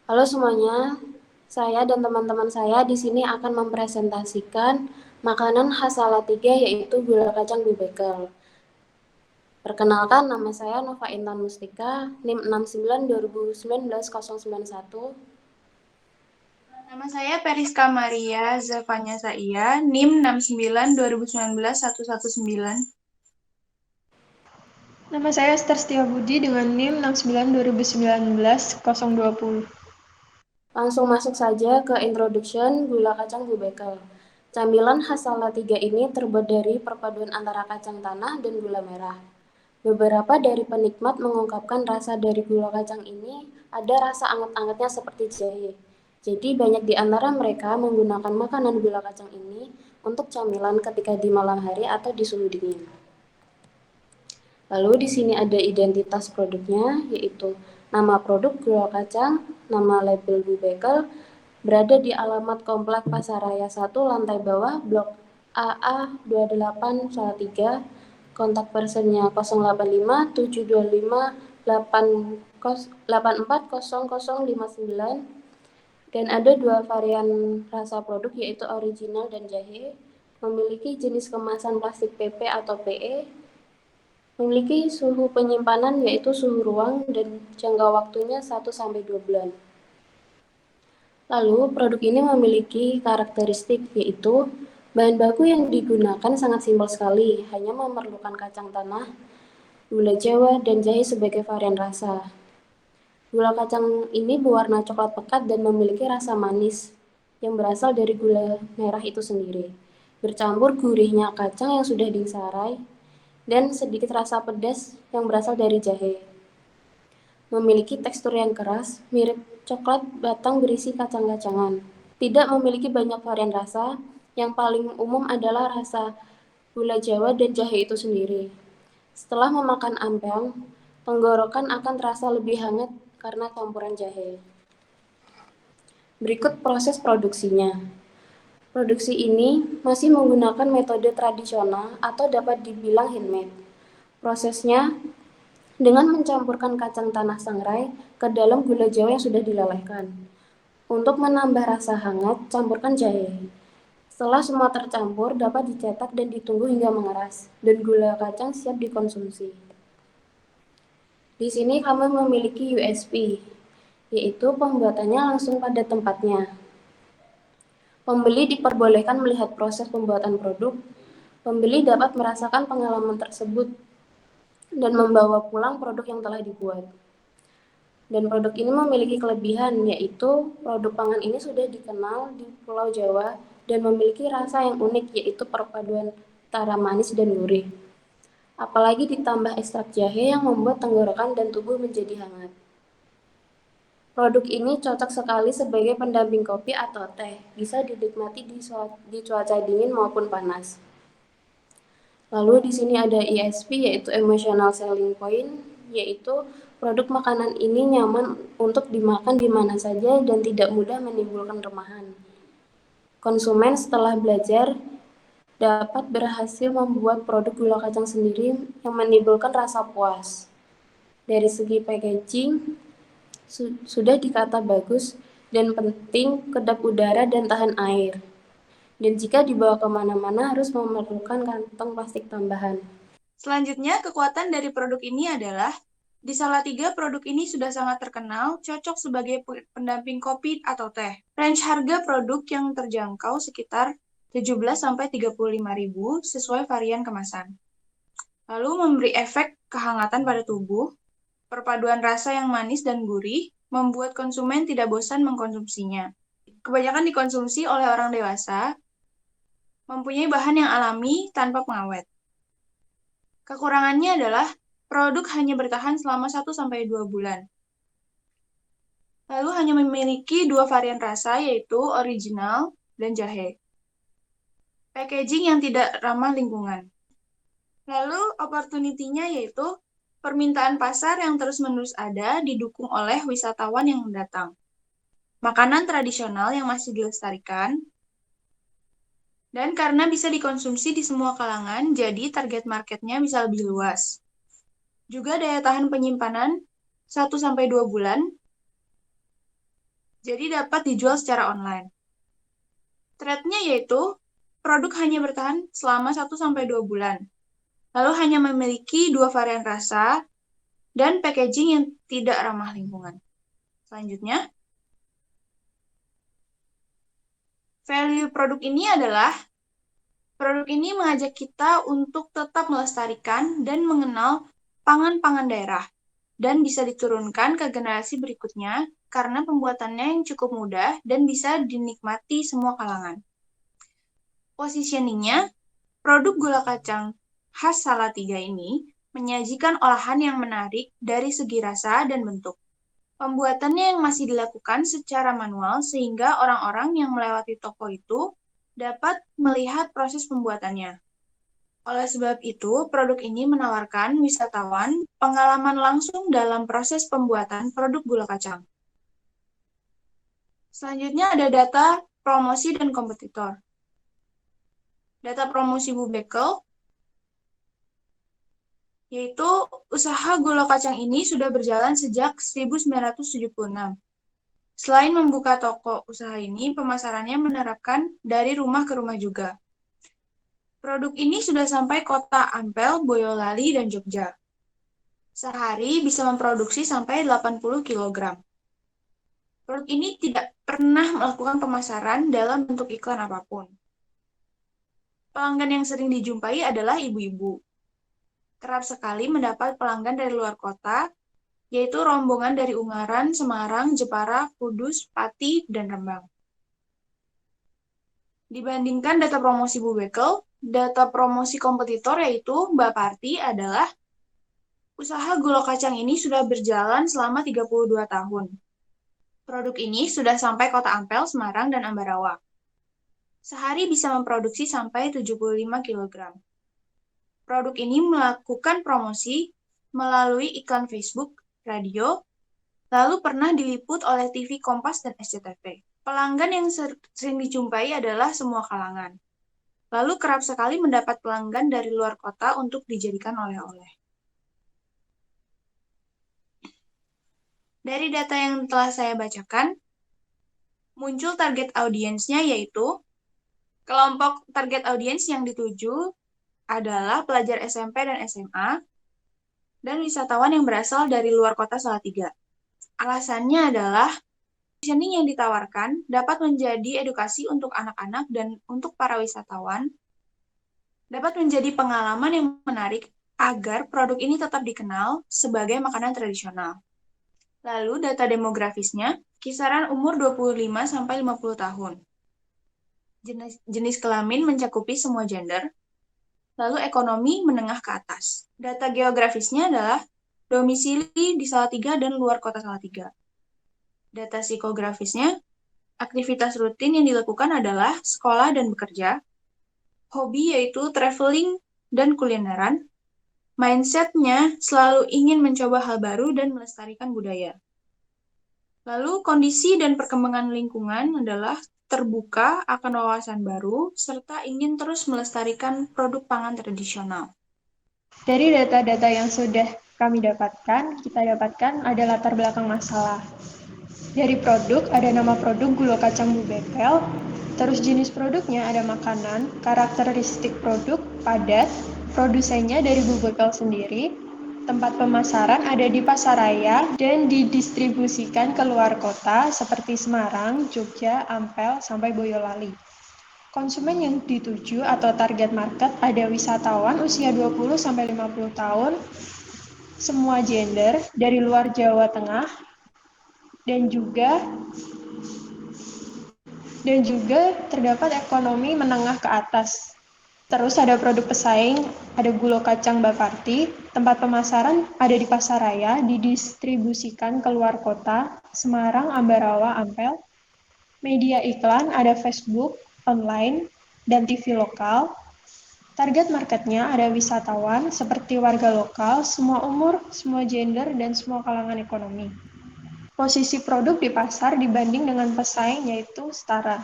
Halo semuanya, saya dan teman-teman saya di sini akan mempresentasikan makanan khas Salatiga yaitu gula kacang bebekel. Perkenalkan, nama saya Nova Intan Mustika, NIM 69 2019 091. Nama saya Periska Maria Zafanya Saia, NIM 69 2019 119. Nama saya Esther Setiabudi dengan NIM 69 2019 020. Langsung masuk saja ke introduction gula kacang bebekel. Camilan khas Salatiga ini terbuat dari perpaduan antara kacang tanah dan gula merah. Beberapa dari penikmat mengungkapkan rasa dari gula kacang ini ada rasa anget-angetnya seperti jahe. Jadi banyak di antara mereka menggunakan makanan gula kacang ini untuk camilan ketika di malam hari atau di suhu dingin. Lalu di sini ada identitas produknya, yaitu nama produk gula kacang, nama label Bebekel, berada di alamat Komplek Pasaraya 1, lantai bawah, Blok AA 28 Salatiga, kontak personnya 085 725 840059, dan ada dua varian rasa produk yaitu original dan jahe, memiliki jenis kemasan plastik PP atau PE, memiliki suhu penyimpanan yaitu suhu ruang dan jangka waktunya 1-2 bulan. Lalu, produk ini memiliki karakteristik yaitu bahan baku yang digunakan sangat simpel sekali, hanya memerlukan kacang tanah, gula jawa, dan jahe sebagai varian rasa. Gula kacang ini berwarna coklat pekat dan memiliki rasa manis yang berasal dari gula merah itu sendiri. Bercampur gurihnya kacang yang sudah disarai dan sedikit rasa pedas yang berasal dari jahe. Memiliki tekstur yang keras, mirip coklat batang berisi kacang-kacangan. Tidak memiliki banyak varian rasa, yang paling umum adalah rasa gula jawa dan jahe itu sendiri. Setelah memakan amplang, tenggorokan akan terasa lebih hangat karena campuran jahe. Berikut proses produksinya. Produksi ini masih menggunakan metode tradisional atau dapat dibilang handmade. Prosesnya dengan mencampurkan kacang tanah sangrai ke dalam gula jawa yang sudah dilelehkan. Untuk menambah rasa hangat, campurkan jahe. Setelah semua tercampur, dapat dicetak dan ditunggu hingga mengeras, dan gula kacang siap dikonsumsi. Di sini kami memiliki USP, yaitu pembuatannya langsung pada tempatnya. Pembeli diperbolehkan melihat proses pembuatan produk. Pembeli dapat merasakan pengalaman tersebut dan membawa pulang produk yang telah dibuat. Dan produk ini memiliki kelebihan, yaitu produk pangan ini sudah dikenal di Pulau Jawa dan memiliki rasa yang unik, yaitu perpaduan antara manis dan gurih. Apalagi ditambah ekstrak jahe yang membuat tenggorokan dan tubuh menjadi hangat. Produk ini cocok sekali sebagai pendamping kopi atau teh, bisa dinikmati di cuaca dingin maupun panas. Lalu di sini ada ESP, yaitu Emotional Selling Point, yaitu produk makanan ini nyaman untuk dimakan di mana saja dan tidak mudah menimbulkan remahan. Konsumen setelah belajar dapat berhasil membuat produk gula kacang sendiri yang menimbulkan rasa puas. Dari segi packaging, sudah dikata bagus dan penting, kedap udara dan tahan air. Dan jika dibawa kemana-mana harus memerlukan kantong plastik tambahan. Selanjutnya, kekuatan dari produk ini adalah di Salatiga produk ini sudah sangat terkenal, cocok sebagai pendamping kopi atau teh. Range harga produk yang terjangkau sekitar 17-35 ribu sesuai varian kemasan. Lalu memberi efek kehangatan pada tubuh, perpaduan rasa yang manis dan gurih, membuat konsumen tidak bosan mengkonsumsinya. Kebanyakan dikonsumsi oleh orang dewasa, mempunyai bahan yang alami tanpa pengawet. Kekurangannya adalah produk hanya bertahan selama 1-2 bulan. Lalu hanya memiliki 2 varian rasa, yaitu original dan jahe. Packaging yang tidak ramah lingkungan. Lalu opportunity-nya yaitu permintaan pasar yang terus-menerus ada, didukung oleh wisatawan yang datang. Makanan tradisional yang masih dilestarikan, dan karena bisa dikonsumsi di semua kalangan, jadi target marketnya bisa lebih luas. Juga daya tahan penyimpanan 1-2 bulan, jadi dapat dijual secara online. Threat-nya yaitu produk hanya bertahan selama 1-2 bulan, lalu hanya memiliki 2 varian rasa, dan packaging yang tidak ramah lingkungan. Selanjutnya, value produk ini adalah produk ini mengajak kita untuk tetap melestarikan dan mengenal pangan-pangan daerah dan bisa diturunkan ke generasi berikutnya karena pembuatannya yang cukup mudah dan bisa dinikmati semua kalangan. Positioningnya, produk gula kacang khas Salatiga ini menyajikan olahan yang menarik dari segi rasa dan bentuk. Pembuatannya yang masih dilakukan secara manual sehingga orang-orang yang melewati toko itu dapat melihat proses pembuatannya. Oleh sebab itu, produk ini menawarkan wisatawan pengalaman langsung dalam proses pembuatan produk gula kacang. Selanjutnya ada data promosi dan kompetitor. Data promosi Bu Bekel, yaitu usaha gula kacang ini sudah berjalan sejak 1976. Selain membuka toko usaha ini, pemasarannya menerapkan dari rumah ke rumah juga. Produk ini sudah sampai kota Ampel, Boyolali, dan Jogja. Sehari bisa memproduksi sampai 80 kg. Produk ini tidak pernah melakukan pemasaran dalam bentuk iklan apapun. Pelanggan yang sering dijumpai adalah ibu-ibu. Kerap sekali mendapat pelanggan dari luar kota, yaitu rombongan dari Ungaran, Semarang, Jepara, Kudus, Pati, dan Rembang. Dibandingkan data promosi Bu Bekel, data promosi kompetitor yaitu Mbak Parti adalah usaha gula kacang ini sudah berjalan selama 32 tahun. Produk ini sudah sampai kota Ampel, Semarang, dan Ambarawa. Sehari bisa memproduksi sampai 75 kg. Produk ini melakukan promosi melalui iklan Facebook, radio, lalu pernah diliput oleh TV Kompas dan SCTV. Pelanggan yang sering dijumpai adalah semua kalangan. Lalu kerap sekali mendapat pelanggan dari luar kota untuk dijadikan oleh-oleh. Dari data yang telah saya bacakan, muncul target audiensnya yaitu kelompok target audiens yang dituju adalah pelajar SMP dan SMA dan wisatawan yang berasal dari luar kota Salatiga. Alasannya adalah positioning yang ditawarkan dapat menjadi edukasi untuk anak-anak dan untuk para wisatawan, dapat menjadi pengalaman yang menarik agar produk ini tetap dikenal sebagai makanan tradisional. Lalu data demografisnya, kisaran umur 25-50 tahun. Jenis kelamin mencakupi semua gender, lalu ekonomi menengah ke atas. Data geografisnya adalah domisili di Salatiga dan luar kota Salatiga. Data psikografisnya, aktivitas rutin yang dilakukan adalah sekolah dan bekerja, hobi yaitu traveling dan kulineran, mindset-nya selalu ingin mencoba hal baru dan melestarikan budaya. Lalu kondisi dan perkembangan lingkungan adalah terbuka akan wawasan baru, serta ingin terus melestarikan produk pangan tradisional. Dari data-data yang sudah kami dapatkan, kita dapatkan ada latar belakang masalah. Dari produk, ada nama produk gula kacang Bu Bekel, terus jenis produknya ada makanan, karakteristik produk, padat, produsennya dari Bu Bekel sendiri, tempat pemasaran ada di pasaraya dan didistribusikan ke luar kota seperti Semarang, Jogja, Ampel, sampai Boyolali. Konsumen yang dituju atau target market ada wisatawan usia 20-50 tahun, semua gender dari luar Jawa Tengah, dan juga terdapat ekonomi menengah ke atas. Terus ada produk pesaing, ada gula kacang Mbak Parti, tempat pemasaran ada di pasaraya, didistribusikan ke luar kota, Semarang, Ambarawa, Ampel. Media iklan ada Facebook, online, dan TV lokal. Target marketnya ada wisatawan seperti warga lokal, semua umur, semua gender, dan semua kalangan ekonomi. Posisi produk di pasar dibanding dengan pesaing yaitu setara.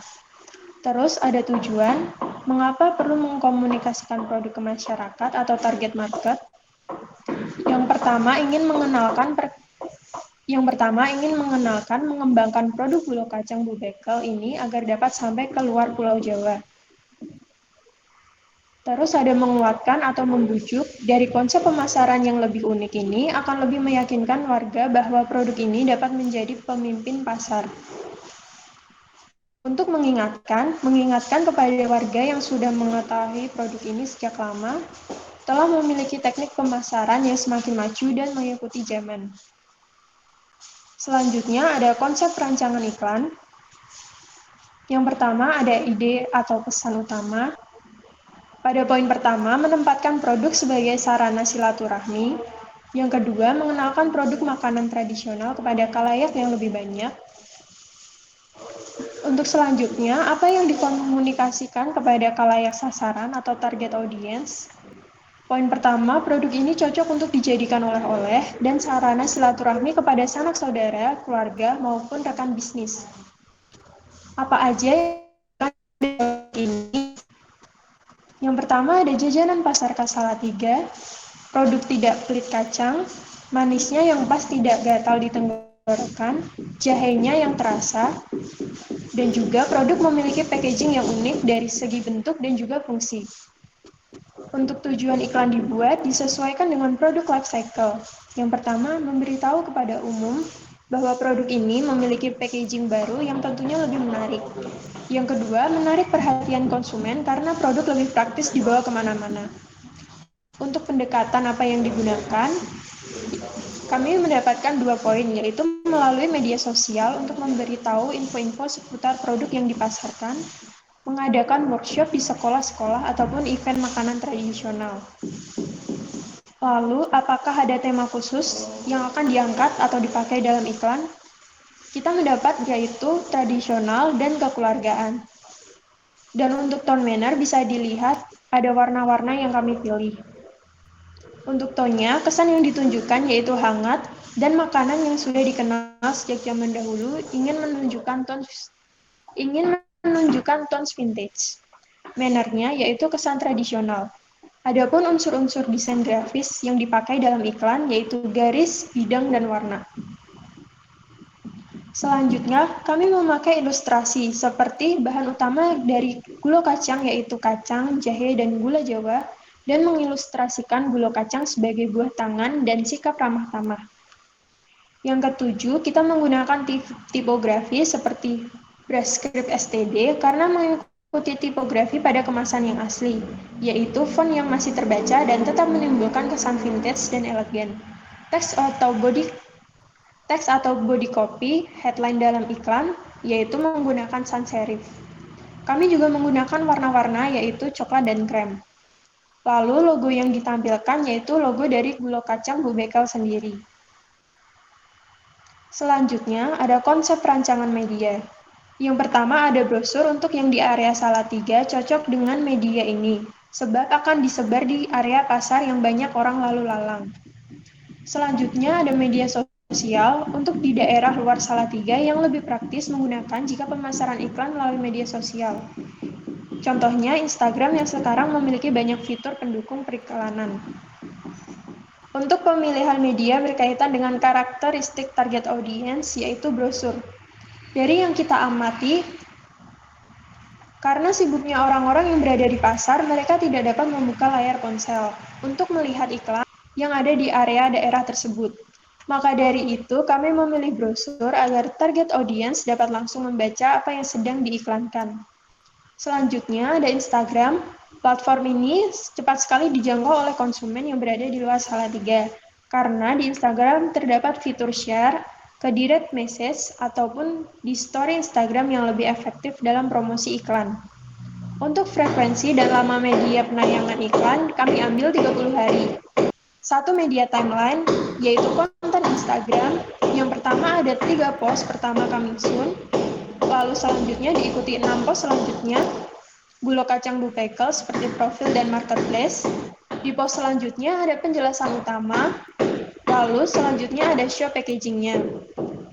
Terus ada tujuan, mengapa perlu mengkomunikasikan produk ke masyarakat atau target market? Yang pertama, ingin Yang pertama, ingin mengembangkan produk gula kacang bubekel ini agar dapat sampai ke luar Pulau Jawa. Terus ada menguatkan atau membujuk dari konsep pemasaran yang lebih unik ini akan lebih meyakinkan warga bahwa produk ini dapat menjadi pemimpin pasar. Untuk mengingatkan kepada warga yang sudah mengetahui produk ini sejak lama, telah memiliki teknik pemasaran yang semakin maju dan mengikuti zaman. Selanjutnya ada konsep rancangan iklan. Yang pertama ada ide atau pesan utama. Pada poin pertama, menempatkan produk sebagai sarana silaturahmi. Yang kedua, mengenalkan produk makanan tradisional kepada khalayak yang lebih banyak. Untuk selanjutnya, apa yang dikomunikasikan kepada khalayak sasaran atau target audience? Poin pertama, produk ini cocok untuk dijadikan oleh-oleh dan sarana silaturahmi kepada sanak saudara, keluarga, maupun rekan bisnis. Apa aja yang ini? Yang pertama ada jajanan pasar Salatiga, produk tidak pelit kacang, manisnya yang pas tidak gatal di tenggorokan, jahenya yang terasa, dan juga produk memiliki packaging yang unik dari segi bentuk dan juga fungsi. Untuk tujuan iklan dibuat disesuaikan dengan produk life cycle. Yang pertama, memberitahu kepada umum bahwa produk ini memiliki packaging baru yang tentunya lebih menarik. Yang kedua, menarik perhatian konsumen karena produk lebih praktis dibawa kemana-mana. Untuk pendekatan apa yang digunakan, kami mendapatkan 2 poin, yaitu melalui media sosial untuk memberitahu info-info seputar produk yang dipasarkan, mengadakan workshop di sekolah-sekolah ataupun event makanan tradisional. Lalu, apakah ada tema khusus yang akan diangkat atau dipakai dalam iklan? Kita mendapat yaitu tradisional dan kekeluargaan. Dan untuk tone manner bisa dilihat ada warna-warna yang kami pilih. Untuk tone-nya, kesan yang ditunjukkan yaitu hangat dan makanan yang sudah dikenal sejak zaman dahulu ingin menunjukkan tones vintage. Manner-nya yaitu kesan tradisional. Adapun unsur-unsur desain grafis yang dipakai dalam iklan yaitu garis, bidang, dan warna. Selanjutnya, kami memakai ilustrasi seperti bahan utama dari gula kacang yaitu kacang, jahe, dan gula Jawa, dan mengilustrasikan gula kacang sebagai buah tangan dan sikap ramah tamah. Yang ketujuh, kita menggunakan tipografi seperti Brascript STD karena mengikuti tipografi pada kemasan yang asli, yaitu font yang masih terbaca dan tetap menimbulkan kesan vintage dan elegan. Teks atau body copy headline dalam iklan, yaitu menggunakan sans serif. Kami juga menggunakan warna-warna yaitu coklat dan krem. Lalu logo yang ditampilkan yaitu logo dari gula kacang bubekel sendiri. Selanjutnya ada konsep rancangan media. Yang pertama ada brosur untuk yang di area Salatiga cocok dengan media ini, sebab akan disebar di area pasar yang banyak orang lalu lalang. Selanjutnya ada media sosial untuk di daerah luar Salatiga yang lebih praktis menggunakan jika pemasaran iklan melalui media sosial. Contohnya Instagram yang sekarang memiliki banyak fitur pendukung periklanan. Untuk pemilihan media berkaitan dengan karakteristik target audience yaitu brosur. Dari yang kita amati, karena sibuknya orang-orang yang berada di pasar, mereka tidak dapat membuka layar ponsel untuk melihat iklan yang ada di area daerah tersebut. Maka dari itu, kami memilih brosur agar target audience dapat langsung membaca apa yang sedang diiklankan. Selanjutnya ada Instagram. Platform ini cepat sekali dijangkau oleh konsumen yang berada di luar Salatiga, karena di Instagram terdapat fitur share ke direct message ataupun di story Instagram yang lebih efektif dalam promosi iklan. Untuk frekuensi dan lama media penayangan iklan, kami ambil 30 hari. Satu media timeline, yaitu konten Instagram. Yang pertama ada 3 post pertama coming soon, lalu selanjutnya diikuti 6 post selanjutnya, gula kacang bubekel seperti profil dan marketplace. Di post selanjutnya ada penjelasan utama, lalu selanjutnya ada show packagingnya.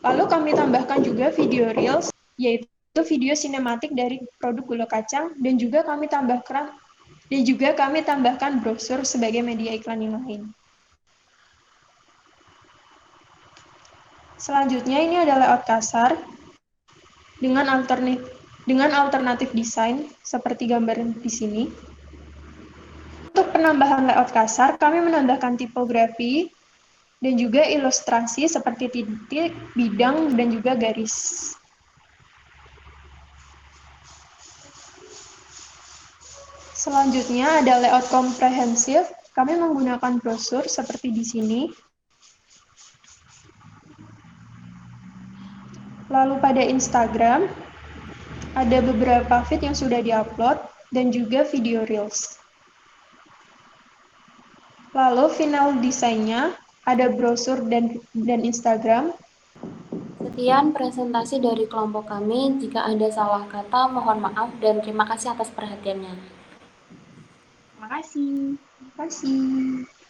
Lalu kami tambahkan juga video reels, yaitu video sinematik dari produk gula kacang, dan juga kami tambahkan brosur sebagai media iklan yang lain. Selanjutnya ini ada layout kasar dengan alternatif desain seperti gambar di sini. Untuk penambahan layout kasar, kami menambahkan tipografi dan juga ilustrasi seperti titik, bidang, dan juga garis. Selanjutnya ada layout komprehensif. Kami menggunakan brosur seperti di sini. Lalu pada Instagram, ada beberapa feed yang sudah diupload dan juga video reels. Lalu final desainnya ada brosur dan Instagram. Sekian presentasi dari kelompok kami. Jika ada salah kata, mohon maaf dan terima kasih atas perhatiannya. Terima kasih. Terima kasih.